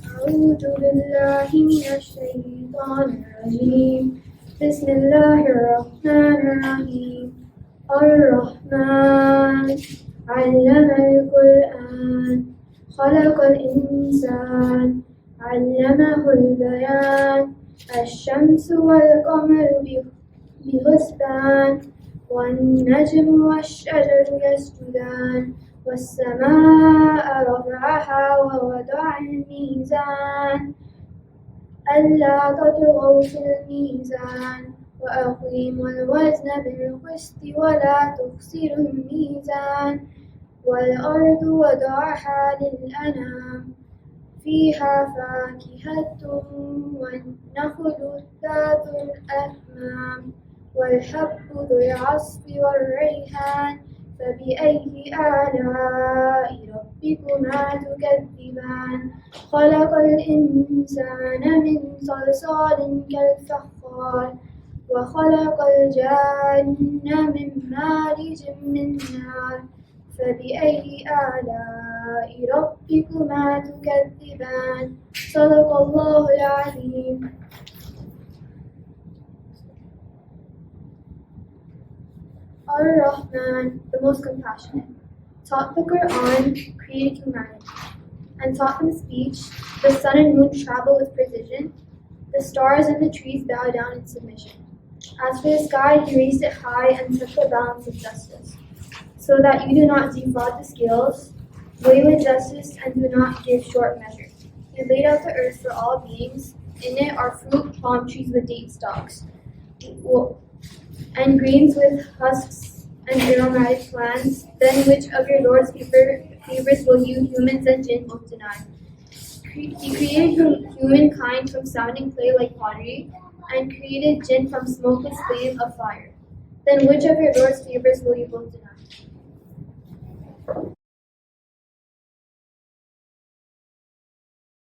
أعوذ بالله من الشيطان الرجيم بسم الله الرحمن الرحيم الرحمن علم القرآن خلق الإنسان علمه البيان الشمس والقمر بحسبان والنجم والشجر يسجدان والسماء رفعها ووضع الميزان ألا تطغوا في الميزان وأقيموا الوزن بالقسط ولا تخسروا الميزان والأرض وضعها للأنام فيها فاكهة والنخل ذات الأكمام والحب ذو العصف والريحان فبأي آلاء ربكما تكذبان خلق الإنسان من صلصال كالفخار وخلق الجان من مارج من نار فبأي آلاء ربكما تكذبان صدق الله العظيم. Ar-Rahman, the most compassionate, taught the Quran, created humanity, and taught them speech. The sun and moon travel with precision. The stars and the trees bow down in submission. As for the sky, he raised it high and set the balance of justice, so that you do not defraud the scales, weigh with justice, and do not give short measure. He laid out the earth for all beings. In it are fruit, palm trees with date stalks, and greens with husks and aromatic plants. Then which of your Lord's favors will you, humans and jinn, both deny? He created humankind from sounding clay like pottery, and created jinn from smokeless flame of fire. Then which of your Lord's favors will you both deny?